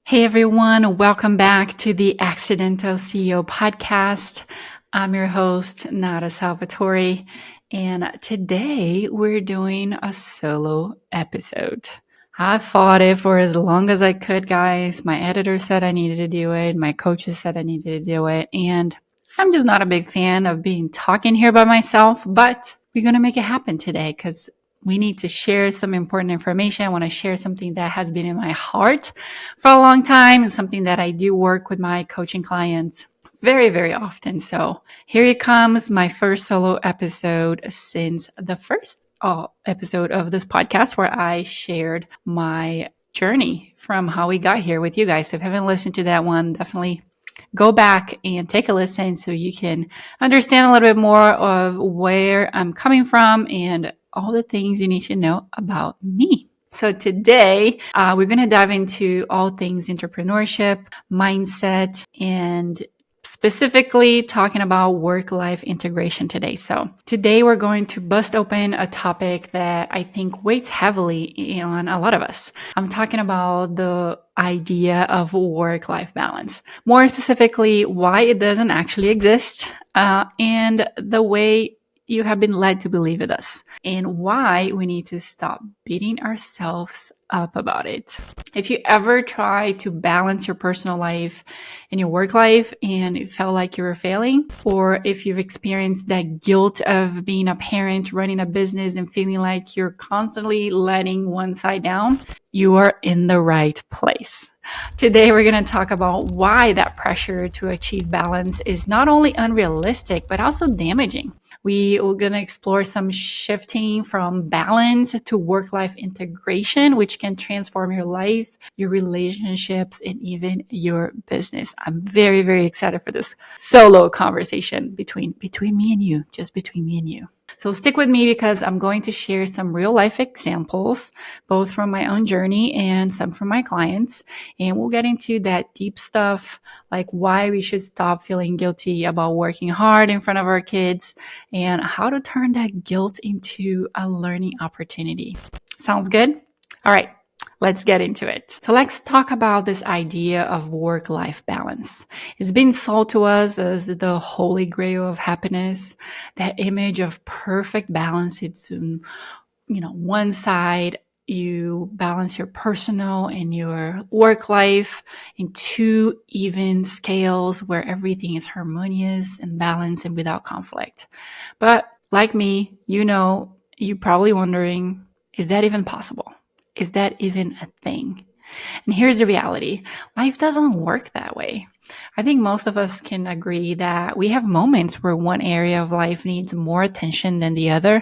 Hey everyone, welcome back to the Accidental CEO podcast. I'm your host, Nada Salvatore, and today we're doing a solo episode. I fought it for as long as I could, guys. My editor said I needed to do it. My coaches said I needed to do it. And I'm just not a big fan of talking here by myself, but we're going to make it happen today because we need to share some important information. I want to share something that has been in my heart for a long time and something that I do work with my coaching clients very, very often. So here it comes, my first solo episode since the first episode of this podcast where I shared my journey from how we got here with you guys. So if you haven't listened to that one, definitely go back and take a listen so you can understand a little bit more of where I'm coming from and all the things you need to know about me. So today, we're going to dive into all things entrepreneurship, mindset, and specifically talking about work-life integration today. So today we're going to bust open a topic that I think weighs heavily on a lot of us. I'm talking about the idea of work-life balance. More specifically, why it doesn't actually exist, and the way you have been led to believe it does, and why we need to stop beating ourselves up about it. If you ever try to balance your personal life and your work life and it felt like you were failing, or if you've experienced that guilt of being a parent, running a business, and feeling like you're constantly letting one side down, you are in the right place. Today, we're going to talk about why that pressure to achieve balance is not only unrealistic, but also damaging. We are going to explore some shifting from balance to work-life integration, which can transform your life, your relationships, and even your business. I'm very, very excited for this solo conversation between me and you, just between me and you. So stick with me because I'm going to share some real life examples, both from my own journey and some from my clients. And we'll get into that deep stuff, like why we should stop feeling guilty about working hard in front of our kids and how to turn that guilt into a learning opportunity. Sounds good? All right. Let's get into it. So let's talk about this idea of work-life balance. It's been sold to us as the holy grail of happiness, that image of perfect balance. It's, one side, you balance your personal and your work life in two even scales where everything is harmonious and balanced and without conflict. But like me, you're probably wondering, is that even possible? Is that even a thing? And here's the reality. Life doesn't work that way. I think most of us can agree that we have moments where one area of life needs more attention than the other,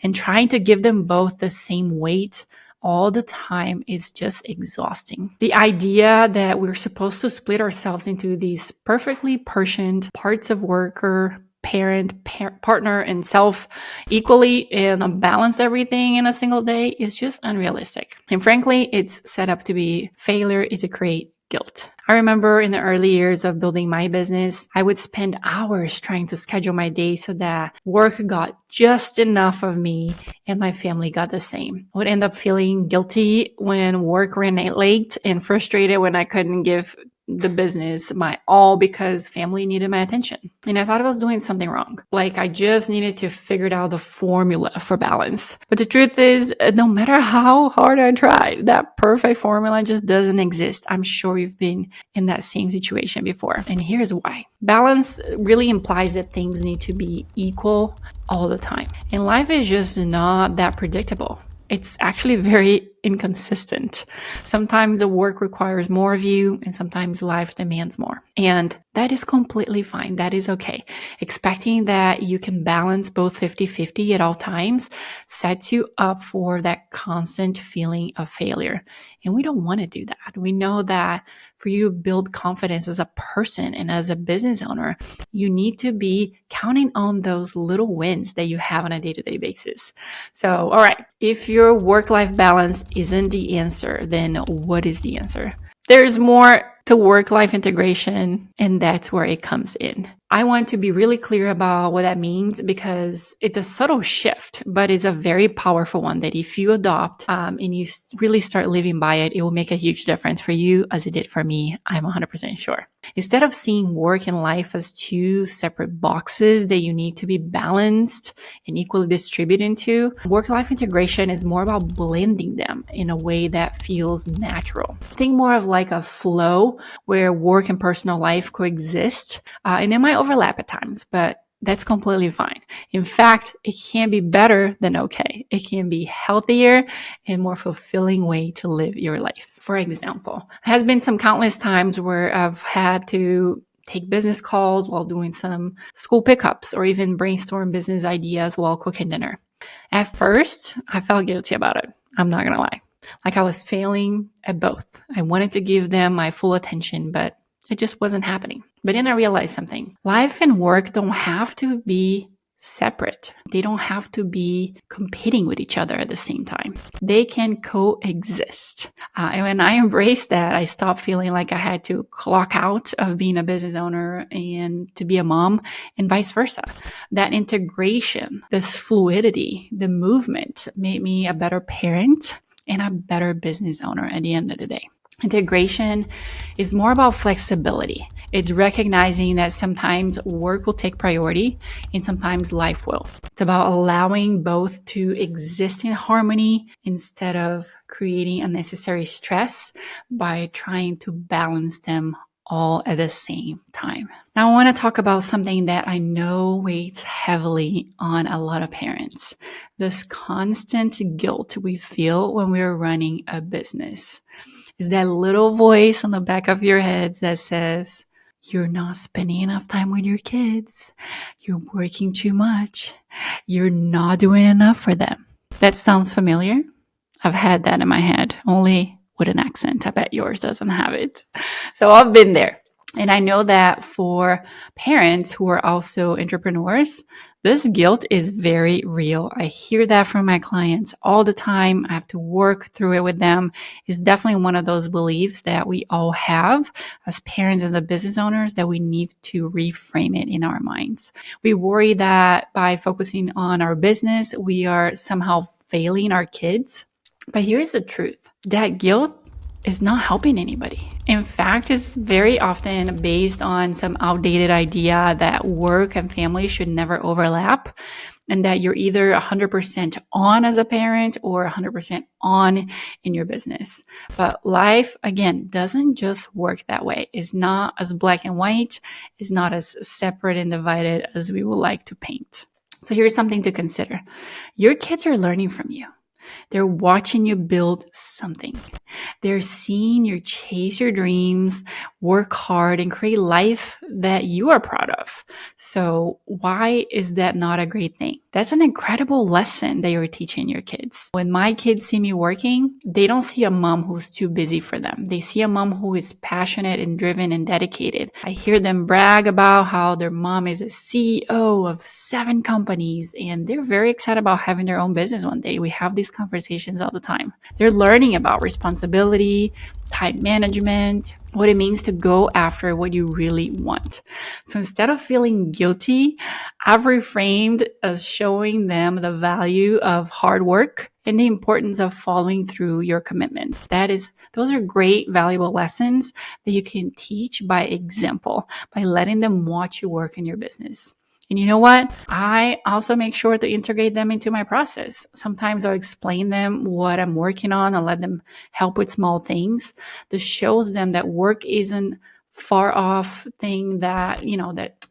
and trying to give them both the same weight all the time is just exhausting. The idea that we're supposed to split ourselves into these perfectly portioned parts of work or parent, partner, and self equally and balance everything in a single day is just unrealistic. And frankly, it's set up to be failure is to create guilt. I remember in the early years of building my business, I would spend hours trying to schedule my day so that work got just enough of me and my family got the same. I would end up feeling guilty when work ran late and frustrated when I couldn't give the business my all because family needed my attention. And I thought I was doing something wrong. Like I just needed to figure out the formula for balance. But the truth is, no matter how hard I try, that perfect formula just doesn't exist. I'm sure you've been in that same situation before. And here's why. Balance really implies that things need to be equal all the time. And life is just not that predictable. It's actually very inconsistent. Sometimes the work requires more of you and sometimes life demands more. And that is completely fine. That is okay. Expecting that you can balance both 50-50 at all times sets you up for that constant feeling of failure. And we don't want to do that. We know that for you to build confidence as a person and as a business owner, you need to be counting on those little wins that you have on a day-to-day basis. So, all right, if your work-life balance isn't the answer, then what is the answer? There's more to work-life integration, and that's where it comes in. I want to be really clear about what that means because it's a subtle shift, but it's a very powerful one that if you adopt and you really start living by it, it will make a huge difference for you as it did for me. I'm 100% sure. Instead of seeing work and life as two separate boxes that you need to be balanced and equally distributed into, work-life integration is more about blending them in a way that feels natural. Think more of like a flow where work and personal life coexist, and they might overlap at times, but that's completely fine. In fact, it can be better than okay. It can be healthier and more fulfilling way to live your life. For example, there has been some countless times where I've had to take business calls while doing some school pickups or even brainstorm business ideas while cooking dinner. At first, I felt guilty about it. I'm not going to lie. Like I was failing at both. I wanted to give them my full attention, but it just wasn't happening. But then I realized something. Life and work don't have to be separate. They don't have to be competing with each other at the same time. They can coexist. And when I embraced that, I stopped feeling like I had to clock out of being a business owner and to be a mom and vice versa. That integration, this fluidity, the movement made me a better parent and a better business owner at the end of the day. Integration is more about flexibility. It's recognizing that sometimes work will take priority and sometimes life will. It's about allowing both to exist in harmony instead of creating unnecessary stress by trying to balance them all at the same time. Now, I want to talk about something that I know weighs heavily on a lot of parents. This constant guilt we feel when we're running a business. Is that little voice on the back of your head that says, you're not spending enough time with your kids. You're working too much. You're not doing enough for them. That sounds familiar? I've had that in my head, only with an accent. I bet yours doesn't have it. So I've been there. And I know that for parents who are also entrepreneurs, this guilt is very real. I hear that from my clients all the time. I have to work through it with them. It's definitely one of those beliefs that we all have as parents and as business owners that we need to reframe it in our minds. We worry that by focusing on our business, we are somehow failing our kids. But here's the truth. That guilt is not helping anybody. In fact, it's very often based on some outdated idea that work and family should never overlap and that you're either 100% on as a parent or 100% on in your business. But life, again, doesn't just work that way. It's not as black and white. It's not as separate and divided as we would like to paint. So here's something to consider. Your kids are learning from you. They're watching you build something. They're seeing you chase your dreams, work hard, and create life that you are proud of. So why is that not a great thing? That's an incredible lesson that you're teaching your kids. When my kids see me working, they don't see a mom who's too busy for them. They see a mom who is passionate and driven and dedicated. I hear them brag about how their mom is a CEO of 7 companies, and they're very excited about having their own business one day. We have these conversations all the time. They're learning about responsibility, time management, what it means to go after what you really want. So instead of feeling guilty, I've reframed as showing them the value of hard work and the importance of following through your commitments. Those are great, valuable lessons that you can teach by example, by letting them watch you work in your business. And you know what? I also make sure to integrate them into my process. Sometimes I'll explain them what I'm working on and let them help with small things. This shows them that work isn't far off thing that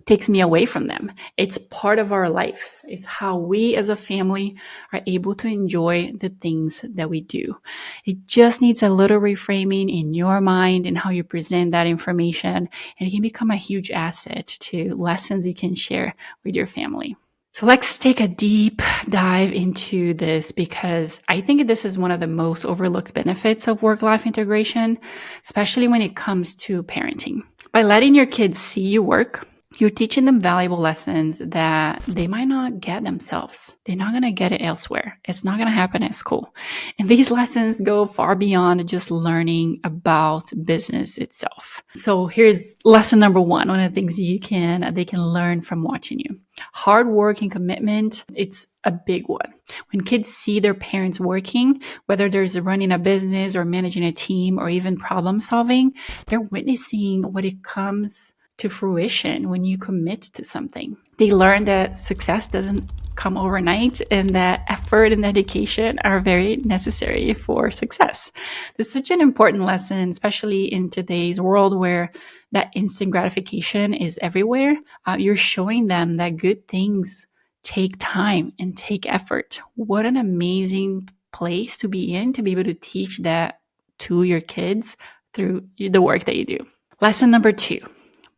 takes me away from them. It's part of our lives. It's how we as a family are able to enjoy the things that we do. It just needs a little reframing in your mind and how you present that information, and it can become a huge asset to lessons you can share with your family. So let's take a deep dive into this because I think this is one of the most overlooked benefits of work-life integration, especially when it comes to parenting. By letting your kids see you work, You're teaching them valuable lessons that they might not get themselves. They're not going to get it elsewhere. It's not going to happen at school. And these lessons go far beyond just learning about business itself. So here's lesson number one of the things they can learn from watching you. Hard work and commitment, it's a big one. When kids see their parents working, whether there's running a business or managing a team or even problem solving, they're witnessing what it comes to fruition when you commit to something. They learn that success doesn't come overnight and that effort and dedication are very necessary for success. This is such an important lesson, especially in today's world where that instant gratification is everywhere. You're showing them that good things take time and take effort. What an amazing place to be in, to be able to teach that to your kids through the work that you do. Lesson number 2.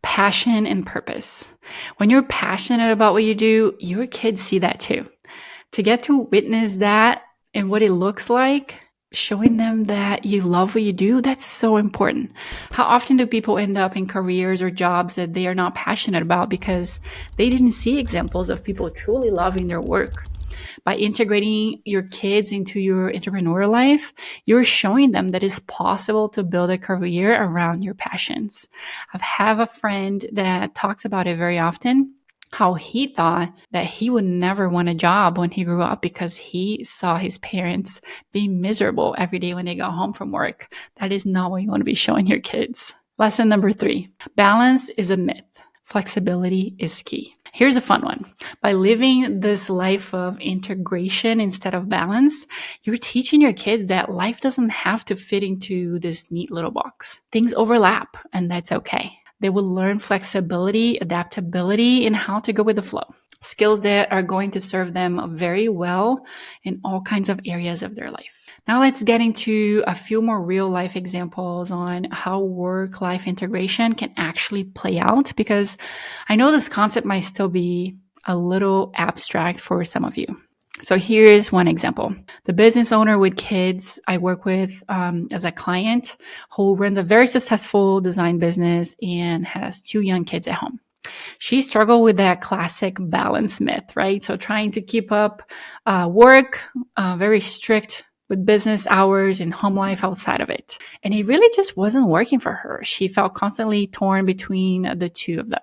Passion and purpose. When you're passionate about what you do, your kids see that too. To get to witness that and what it looks like, showing them that you love what you do, that's so important. How often do people end up in careers or jobs that they are not passionate about because they didn't see examples of people truly loving their work? By integrating your kids into your entrepreneurial life, you're showing them that it's possible to build a career around your passions. I have a friend that talks about it very often, how he thought that he would never want a job when he grew up because he saw his parents being miserable every day when they got home from work. That is not what you want to be showing your kids. Lesson number 3, balance is a myth. Flexibility is key. Here's a fun one. By living this life of integration instead of balance, you're teaching your kids that life doesn't have to fit into this neat little box. Things overlap, and that's okay. They will learn flexibility, adaptability, and how to go with the flow. Skills that are going to serve them very well in all kinds of areas of their life. Now let's get into a few more real life examples on how work-life integration can actually play out, because I know this concept might still be a little abstract for some of you. So here's one example. The business owner with kids I work with as a client who runs a very successful design business and has 2 young kids at home. She struggled with that classic balance myth, right? So trying to keep up work, very strict with business hours and home life outside of it. And it really just wasn't working for her. She felt constantly torn between the two of them.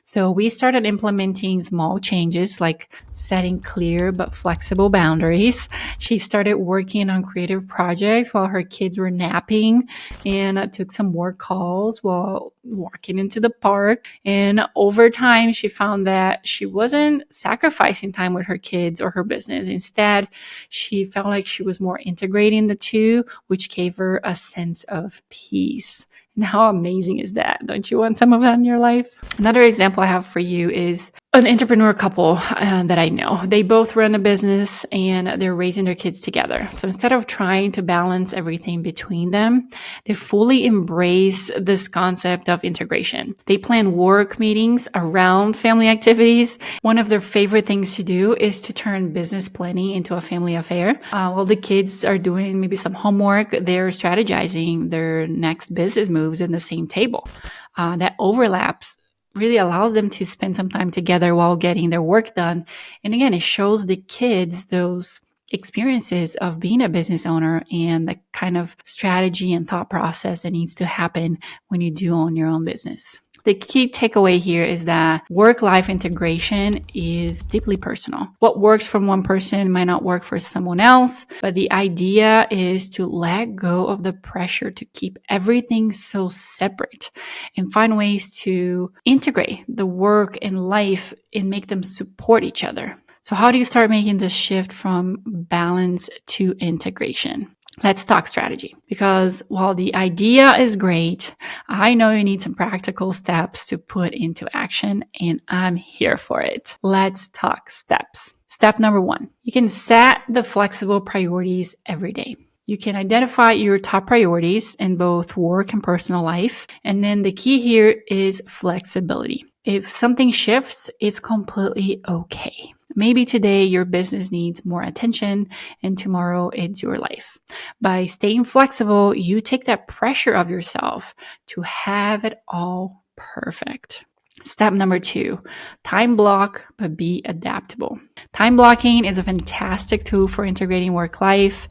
So we started implementing small changes like setting clear but flexible boundaries. She started working on creative projects while her kids were napping, and took some work calls while walking into the park. And over time, she found that she wasn't sacrificing time with her kids or her business. Instead, she felt like she was more integrating the two, which gave her a sense of peace. And how amazing is that? Don't you want some of that in your life? Another example I have for you is an entrepreneur couple that I know. They both run a business and they're raising their kids together. So instead of trying to balance everything between them, they fully embrace this concept of integration. They plan work meetings around family activities. One of their favorite things to do is to turn business planning into a family affair. While the kids are doing maybe some homework, they're strategizing their next business moves in the same table. That overlaps really allows them to spend some time together while getting their work done. And again, it shows the kids those experiences of being a business owner and the kind of strategy and thought process that needs to happen when you do own your own business. The key takeaway here is that work-life integration is deeply personal. What works for one person might not work for someone else, but the idea is to let go of the pressure to keep everything so separate and find ways to integrate the work and life and make them support each other. So how do you start making this shift from balance to integration? Let's talk strategy, because while the idea is great, I know you need some practical steps to put into action, and I'm here for it. Let's talk steps. Step number 1, you can set the flexible priorities every day. You can identify your top priorities in both work and personal life. And then the key here is flexibility. If something shifts, it's completely okay. Maybe today your business needs more attention and tomorrow it's your life. By staying flexible, you take that pressure of yourself to have it all perfect. Step number 2, time block, but be adaptable. Time blocking is a fantastic tool for integrating work life.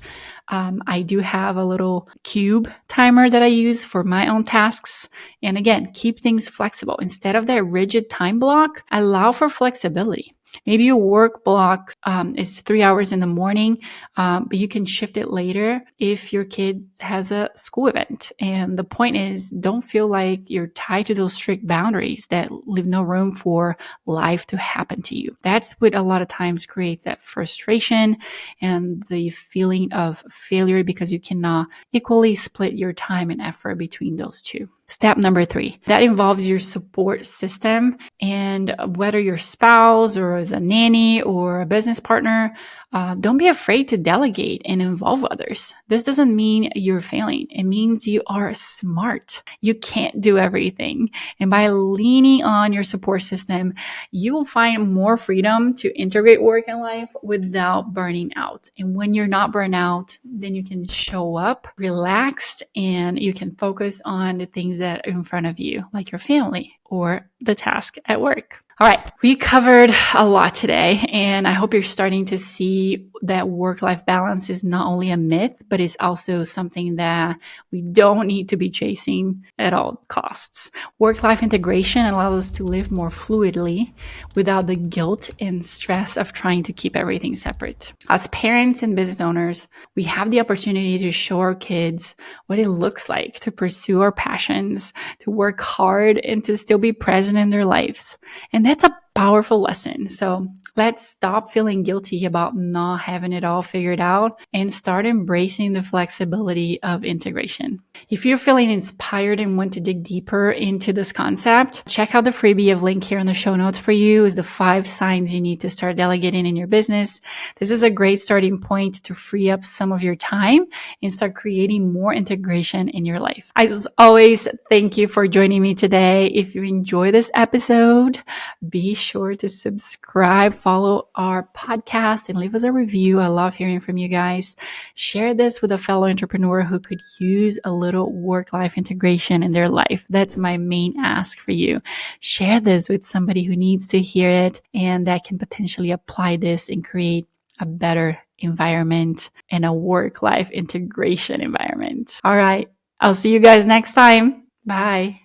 I do have a little cube timer that I use for my own tasks. And again, keep things flexible. Instead of that rigid time block, allow for flexibility. Maybe your work block is 3 hours in the morning, but you can shift it later if your kid has a school event. And the point is, don't feel like you're tied to those strict boundaries that leave no room for life to happen to you. That's what a lot of times creates that frustration and the feeling of failure because you cannot equally split your time and effort between those two. Step number 3, that involves your support system. And whether your spouse or as a nanny or a business partner, don't be afraid to delegate and involve others. This doesn't mean you're failing. It means you are smart. You can't do everything. And by leaning on your support system, you will find more freedom to integrate work and life without burning out. And when you're not burnt out, then you can show up relaxed and you can focus on the things that are in front of you, like your family or the task at work. All right, we covered a lot today, and I hope you're starting to see that work-life balance is not only a myth, but it's also something that we don't need to be chasing at all costs. Work-life integration allows us to live more fluidly without the guilt and stress of trying to keep everything separate. As parents and business owners, we have the opportunity to show our kids what it looks like to pursue our passions, to work hard, and to still be present in their lives. And that's a powerful lesson. So let's stop feeling guilty about not having it all figured out and start embracing the flexibility of integration. If you're feeling inspired and want to dig deeper into this concept, check out the freebie I've linked here in the show notes for you. Is the 5 signs you need to start delegating in your business. This is a great starting point to free up some of your time and start creating more integration in your life. As always, thank you for joining me today. If you enjoy this episode, be sure to subscribe, follow our podcast, and leave us a review. I love hearing from you guys. Share this with a fellow entrepreneur who could use a little work-life integration in their life. That's my main ask for you. Share this with somebody who needs to hear it and that can potentially apply this and create a better environment and a work-life integration environment. All right. I'll see you guys next time. Bye.